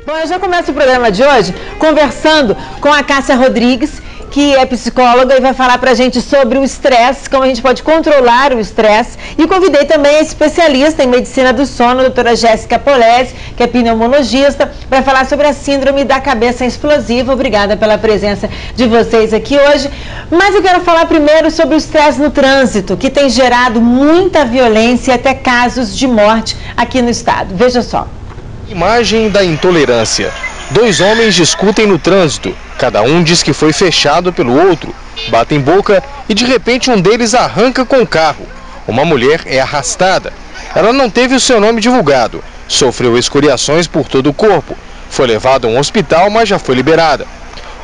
Bom, eu já começo o programa de hoje conversando com a Cássia Rodrigues, que é psicóloga e vai falar pra gente sobre o estresse, como a gente pode controlar o estresse. E convidei também a especialista em medicina do sono, a doutora Jéssica Polese, que é pneumologista, para falar sobre a síndrome da cabeça explosiva. Obrigada pela presença de vocês aqui hoje. Mas eu quero falar primeiro sobre o estresse no trânsito, que tem gerado muita violência e até casos de morte aqui no estado. Veja só. Imagem da intolerância. Dois homens discutem no trânsito. Cada um diz que foi fechado pelo outro. Batem boca e de repente um deles arranca com o carro. Uma mulher é arrastada. Ela não teve o seu nome divulgado. Sofreu escoriações por todo o corpo. Foi levada a um hospital, mas já foi liberada.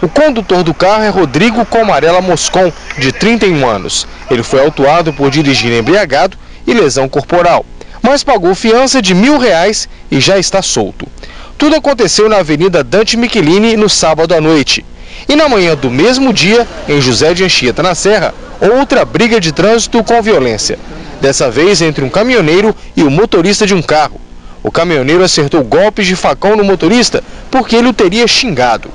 O condutor do carro é Rodrigo Comarela Moscon, de 31 anos. Ele foi autuado por dirigir embriagado e lesão corporal, mas pagou fiança de R$1.000 e já está solto. Tudo aconteceu na Avenida Dante Michelini no sábado à noite. E na manhã do mesmo dia, em José de Anchieta, na Serra, outra briga de trânsito com violência. Dessa vez entre um caminhoneiro e o motorista de um carro. O caminhoneiro acertou golpes de facão no motorista porque ele o teria xingado.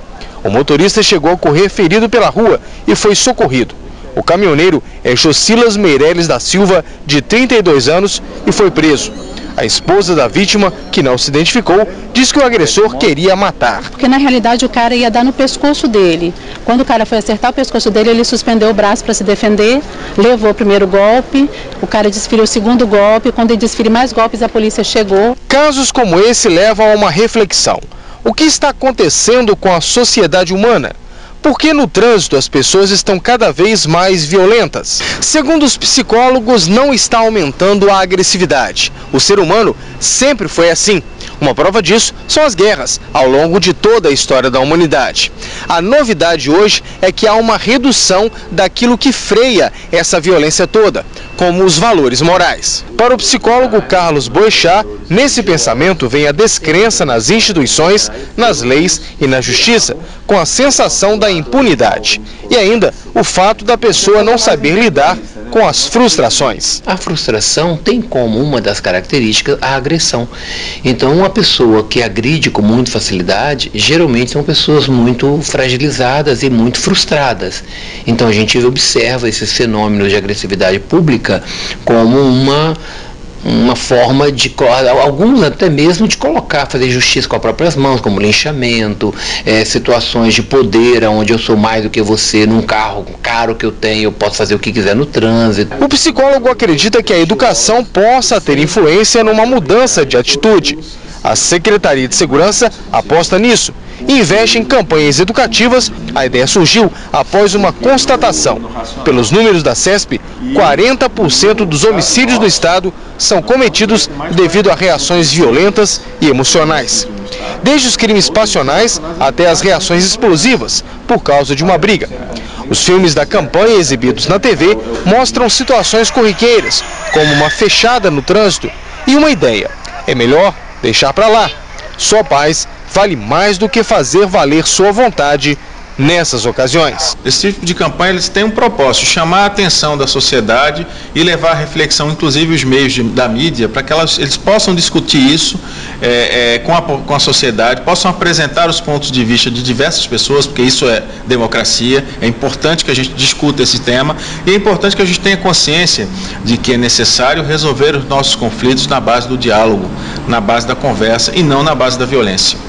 O motorista chegou a correr ferido pela rua e foi socorrido. O caminhoneiro é Josilas Meireles da Silva, de 32 anos, e foi preso. A esposa da vítima, que não se identificou, diz que o agressor queria matar. Porque na realidade o cara ia dar no pescoço dele. Quando o cara foi acertar o pescoço dele, ele suspendeu o braço para se defender, levou o primeiro golpe, o cara desferiu o segundo golpe, quando ele desferiu mais golpes a polícia chegou. Casos como esse levam a uma reflexão. O que está acontecendo com a sociedade humana? Por que no trânsito as pessoas estão cada vez mais violentas? Segundo os psicólogos, não está aumentando a agressividade. O ser humano sempre foi assim. Uma prova disso são as guerras, ao longo de toda a história da humanidade. A novidade hoje é que há uma redução daquilo que freia essa violência toda, como os valores morais. Para o psicólogo Carlos Boechat, nesse pensamento vem a descrença nas instituições, nas leis e na justiça, com a sensação da impunidade. E ainda o fato da pessoa não saber lidar com as frustrações. A frustração tem como uma das características a agressão. Então, uma pessoa que agride com muita facilidade, geralmente são pessoas muito fragilizadas e muito frustradas. Então, a gente observa esses fenômenos de agressividade pública como uma forma de, alguns até mesmo de fazer justiça com as próprias mãos, como linchamento, situações de poder, onde eu sou mais do que você, num carro caro que eu tenho, eu posso fazer o que quiser no trânsito. O psicólogo acredita que a educação possa ter influência numa mudança de atitude. A Secretaria de Segurança aposta nisso e investe em campanhas educativas. A ideia surgiu após uma constatação. Pelos números da CESP, 40% dos homicídios do estado são cometidos devido a reações violentas e emocionais. Desde os crimes passionais até as reações explosivas por causa de uma briga. Os filmes da campanha exibidos na TV mostram situações corriqueiras, como uma fechada no trânsito e uma ideia. É melhor deixar para lá. Sua paz vale mais do que fazer valer sua vontade nessas ocasiões. Esse tipo de campanha eles têm um propósito, chamar a atenção da sociedade e levar a reflexão, inclusive os meios da mídia, para que eles possam discutir isso com a sociedade, possam apresentar os pontos de vista de diversas pessoas, porque isso é democracia, é importante que a gente discuta esse tema e é importante que a gente tenha consciência de que é necessário resolver os nossos conflitos na base do diálogo, na base da conversa e não na base da violência.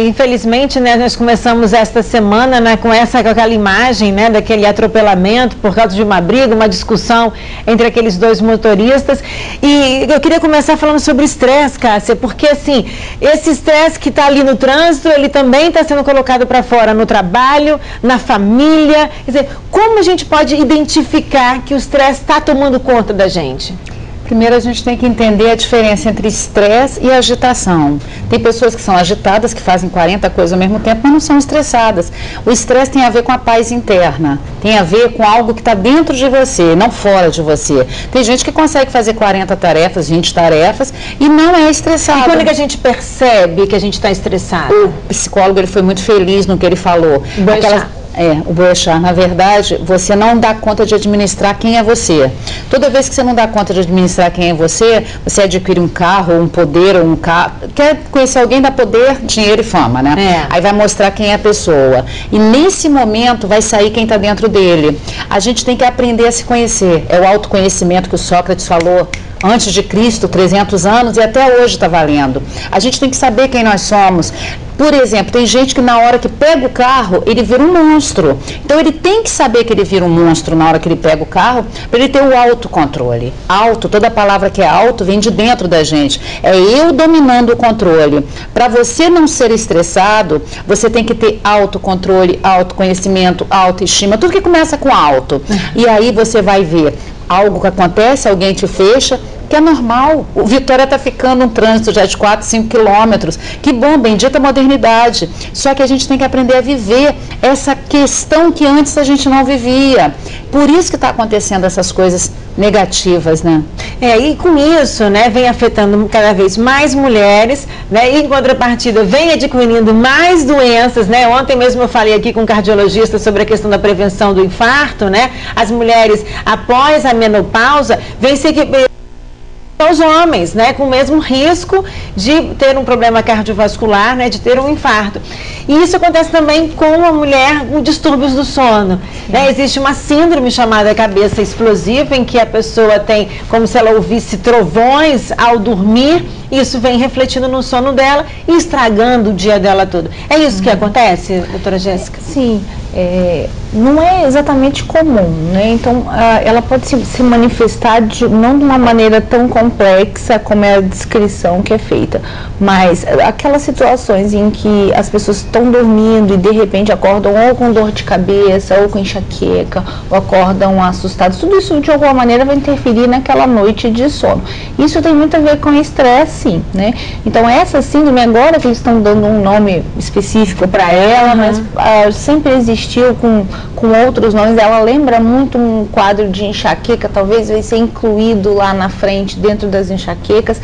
Infelizmente, né, nós começamos esta semana, né, com aquela imagem, né, daquele atropelamento por causa de uma briga, uma discussão entre aqueles dois motoristas. E eu queria começar falando sobre estresse, Cássia, porque assim, esse estresse que está ali no trânsito, ele também está sendo colocado para fora no trabalho, na família. Quer dizer, como a gente pode identificar que o estresse está tomando conta da gente? Primeiro a gente tem que entender a diferença entre estresse e agitação. Tem pessoas que são agitadas, que fazem 40 coisas ao mesmo tempo, mas não são estressadas. O estresse tem a ver com a paz interna, tem a ver com algo que está dentro de você, não fora de você. Tem gente que consegue fazer 40 tarefas, 20 tarefas e não é estressado. E quando é que a gente percebe que a gente está estressado? O psicólogo ele foi muito feliz no que ele falou. O boi-achar, na verdade, você não dá conta de administrar quem é você. Toda vez que você não dá conta de administrar quem é você adquire um carro, um poder, ou um carro. Quer conhecer alguém, dá poder, dinheiro e fama, né? Aí vai mostrar quem é a pessoa. E nesse momento vai sair quem está dentro dele. A gente tem que aprender a se conhecer. É o autoconhecimento que o Sócrates falou antes de Cristo, 300 anos, e até hoje está valendo. A gente tem que saber quem nós somos. Por exemplo, tem gente que na hora que pega o carro, ele vira um monstro. Então ele tem que saber que ele vira um monstro na hora que ele pega o carro, para ele ter o autocontrole. Auto, toda palavra que é auto vem de dentro da gente. É eu dominando o controle. Para você não ser estressado, você tem que ter autocontrole, autoconhecimento, autoestima, tudo que começa com auto. E aí você vai ver algo que acontece, alguém te fecha, que é normal. O Vitória está ficando um trânsito já de 4, 5 quilômetros. Que bom, bendita modernidade. Só que a gente tem que aprender a viver essa questão que antes a gente não vivia. Por isso que está acontecendo essas coisas negativas, né? E com isso, né, vem afetando cada vez mais mulheres, né, e em contrapartida vem adquirindo mais doenças, né? Ontem mesmo eu falei aqui com um cardiologista sobre a questão da prevenção do infarto, né? As mulheres, após a menopausa, vem se aos homens, né, com o mesmo risco de ter um problema cardiovascular, né, de ter um infarto. E isso acontece também com a mulher com distúrbios do sono. Né? Existe uma síndrome chamada cabeça explosiva, em que a pessoa tem como se ela ouvisse trovões ao dormir. Isso vem refletindo no sono dela e estragando o dia dela todo. É isso que acontece, doutora Jéssica? Sim. Não é exatamente comum, né? Então, ela pode se manifestar não de uma maneira tão complexa como é a descrição que é feita, mas aquelas situações em que as pessoas estão dormindo e de repente acordam ou com dor de cabeça, ou com enxaqueca, ou acordam assustados, tudo isso de alguma maneira vai interferir naquela noite de sono. Isso tem muito a ver com estresse, sim, né? Então, essa síndrome, agora que eles estão dando um nome específico para ela, mas sempre existiu com outros nomes. Ela lembra muito um quadro de enxaqueca, talvez vai ser incluído lá na frente, dentro das enxaquecas,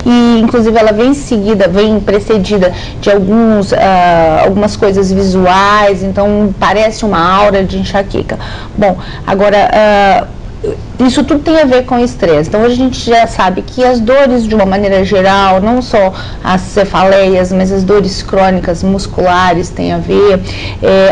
e inclusive ela vem precedida de algumas coisas visuais, então parece uma aura de enxaqueca. Bom, agora isso tudo tem a ver com estresse. Então, hoje a gente já sabe que as dores, de uma maneira geral, não só as cefaleias, mas as dores crônicas musculares têm a ver.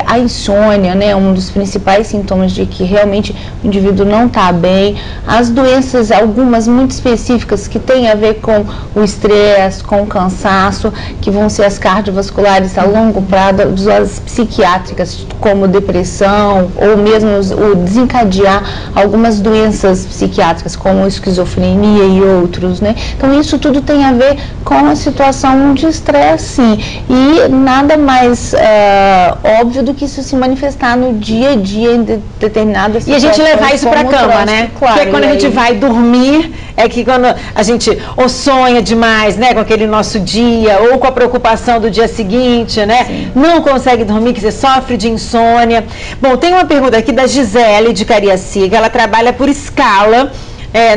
A insônia, né, um dos principais sintomas de que realmente o indivíduo não está bem. As doenças, algumas muito específicas, que têm a ver com o estresse, com o cansaço, que vão ser as cardiovasculares a longo prazo, as psiquiátricas, como depressão, ou mesmo o desencadear algumas doenças psiquiátricas, como esquizofrenia e outros, né? Então, isso tudo tem a ver com a situação de estresse, sim. E nada mais óbvio do que isso se manifestar no dia a dia em determinadas situações. E a gente levar isso para a cama, né? Claro, porque quando a gente vai dormir, é que quando a gente ou sonha demais, né, com aquele nosso dia, ou com a preocupação do dia seguinte, né? Sim. Não consegue dormir, que você sofre de insônia. Bom, tem uma pergunta aqui da Gisele de Cariacica. Ela trabalha por escala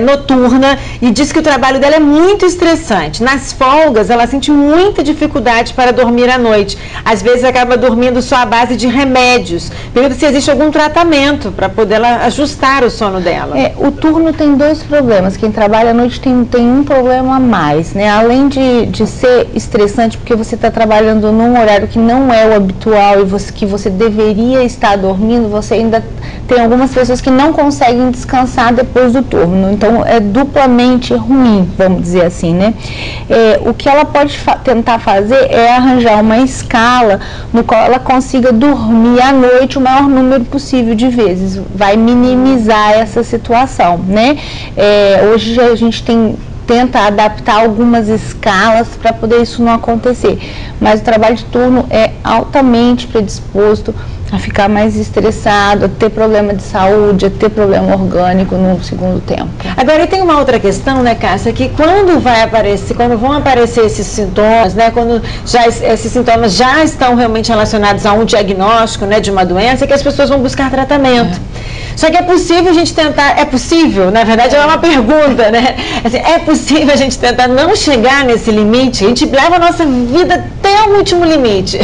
noturna e diz que o trabalho dela é muito estressante. Nas folgas, ela sente muita dificuldade para dormir à noite. Às vezes acaba dormindo só à base de remédios. Pergunta se existe algum tratamento para poder ajustar o sono dela. O turno tem dois problemas. Quem trabalha à noite tem um problema a mais, né? Além de ser estressante, porque você está trabalhando num horário que não é o habitual e que você deveria estar dormindo, você ainda tem algumas pessoas que não conseguem descansar depois do turno. Então, é duplamente ruim, vamos dizer assim, né? O que ela pode tentar fazer é arranjar uma escala no qual ela consiga dormir à noite o maior número possível de vezes. Vai minimizar essa situação, né? Hoje a gente tenta adaptar algumas escalas para poder isso não acontecer. Mas o trabalho de turno é altamente predisposto a ficar mais estressado, a ter problema de saúde, a ter problema orgânico no segundo tempo. Agora, e tem uma outra questão, né, Cássia, que quando vão aparecer esses sintomas, né, quando esses sintomas já estão realmente relacionados a um diagnóstico, né, de uma doença, é que as pessoas vão buscar tratamento. Só que é possível a gente tentar, é possível, na verdade é uma pergunta, né? Assim, é possível a gente tentar não chegar nesse limite? A gente leva a nossa vida até o último limite.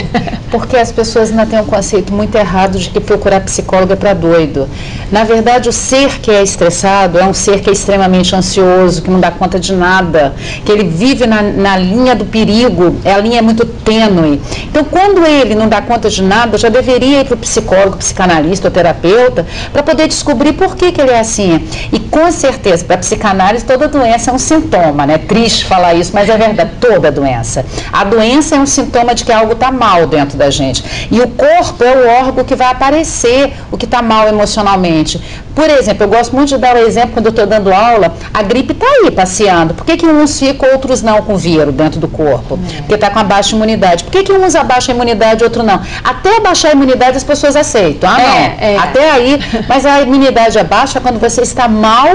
Porque as pessoas ainda têm um conceito muito errado de que procurar psicólogo é para doido. Na verdade, o ser que é estressado é um ser que é extremamente ansioso, que não dá conta de nada, que ele vive na linha do perigo, a linha é muito tênue. Então, quando ele não dá conta de nada, já deveria ir para o psicólogo, psicanalista ou terapeuta, para poder descobrir por que ele é assim. E com certeza, para a psicanálise, toda doença é um sintoma, né? Triste falar isso, mas é verdade, toda doença. A doença é um sintoma de que algo está mal dentro da gente. E o corpo é o órgão que vai aparecer o que está mal emocionalmente. Por exemplo, eu gosto muito de dar o exemplo, quando eu estou dando aula, a gripe está aí passeando. Por que uns ficam, outros não com vírus dentro do corpo? Porque está com a baixa imunidade. Por que uns abaixam a imunidade e outros não? Até abaixar a imunidade as pessoas aceitam. Ah, não. Até aí, mas a imunidade abaixa quando você está mal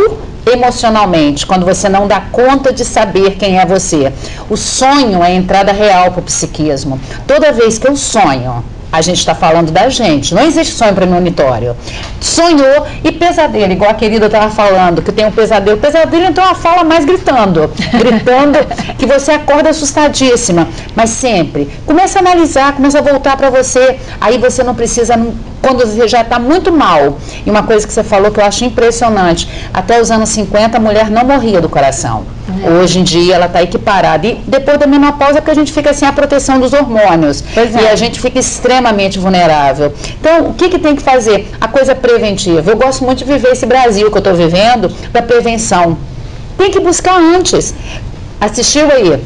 emocionalmente, quando você não dá conta de saber quem é você. O sonho é a entrada real para o psiquismo. Toda vez que eu sonho, a gente está falando da gente, não existe sonho premonitório. Sonhou e pesadelo, igual a querida estava falando, que tem um pesadelo. Pesadelo, então, ela fala mais gritando, que você acorda assustadíssima. Mas sempre, começa a analisar, começa a voltar para você, aí você não precisa, quando você já está muito mal. E uma coisa que você falou que eu acho impressionante, até os anos 50 a mulher não morria do coração. Hoje em dia ela está equiparada. E depois da menopausa, porque a gente fica sem a proteção dos hormônios. E a gente fica extremamente vulnerável. Então, o que tem que fazer? A coisa preventiva. Eu gosto muito de viver esse Brasil que eu estou vivendo, da prevenção. Tem que buscar antes. Assistiu aí?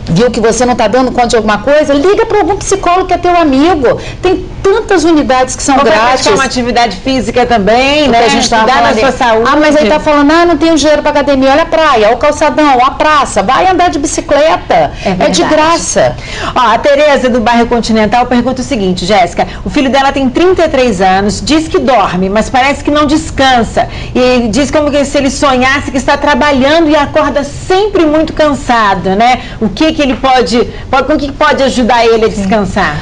Viu que você não está dando conta de alguma coisa? Liga para algum psicólogo que é teu amigo. Tem tantas unidades que são grátis. Uma atividade física também, né? A gente está cuidar da sua saúde. Ah, mas aí está falando, não tenho dinheiro para academia. Olha a praia, olha o calçadão, a praça. Vai andar de bicicleta. É de graça. Ó, a Tereza do bairro Continental pergunta o seguinte, Jéssica, o filho dela tem 33 anos, diz que dorme, mas parece que não descansa. E diz como que se ele sonhasse que está trabalhando e acorda sempre muito cansado, né? O que ele pode ajudar ele a descansar?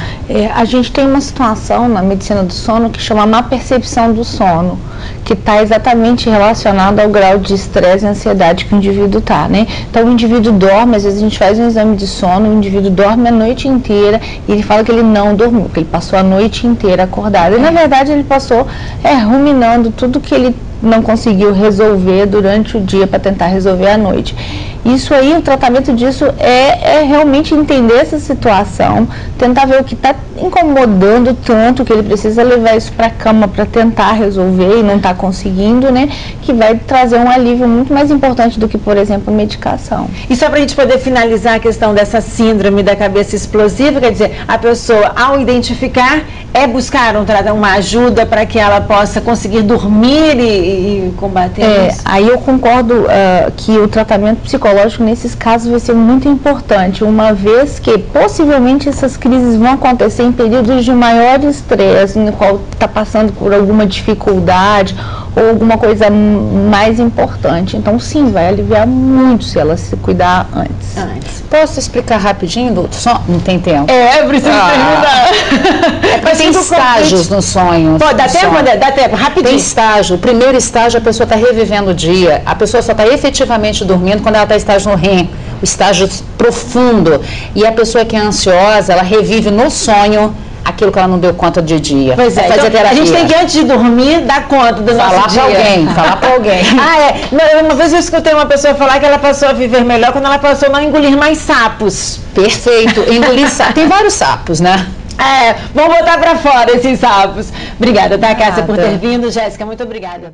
A gente tem uma situação na medicina do sono que chama má percepção do sono, que está exatamente relacionado ao grau de estresse e ansiedade que o indivíduo está, né? Então o indivíduo dorme, às vezes a gente faz um exame de sono, o indivíduo dorme a noite inteira e ele fala que ele não dormiu, que ele passou a noite inteira acordado. E na verdade ele passou ruminando tudo que ele não conseguiu resolver durante o dia para tentar resolver à noite. Isso aí, o tratamento disso é realmente entender essa situação, tentar ver o que está incomodando tanto que ele precisa levar isso para a cama para tentar resolver e não está conseguindo, né? Que vai trazer um alívio muito mais importante do que, por exemplo, medicação. E só para a gente poder finalizar a questão dessa síndrome da cabeça explosiva, quer dizer, a pessoa, ao identificar, buscar uma ajuda para que ela possa conseguir dormir e combater isso? Aí eu concordo que o tratamento psicológico nesses casos vai ser muito importante, uma vez que possivelmente essas crises vão acontecer em períodos de maior estresse, no qual está passando por alguma dificuldade ou alguma coisa mais importante. Então sim, vai aliviar muito se ela se cuidar antes. Posso explicar rapidinho? Não tem tempo. Preciso terminar. Mas tem estágios no sonho. Pô, dá tempo, rapidinho. Tem estágio. O primeiro estágio, a pessoa está revivendo o dia. A pessoa só está efetivamente dormindo quando ela está em estágio no REM, o estágio profundo. E a pessoa que é ansiosa, ela revive no sonho aquilo que ela não deu conta de dia. Pois é, fazer terapia. A gente tem que, antes de dormir, dar conta do nosso dia. Falar pra alguém. Uma vez eu escutei uma pessoa falar que ela passou a viver melhor quando ela passou a não engolir mais sapos. Perfeito. Engolir sapos. Tem vários sapos, né? Vamos botar pra fora esses sapos. Obrigada, tá, Cássia, por ter vindo. Jéssica, muito obrigada.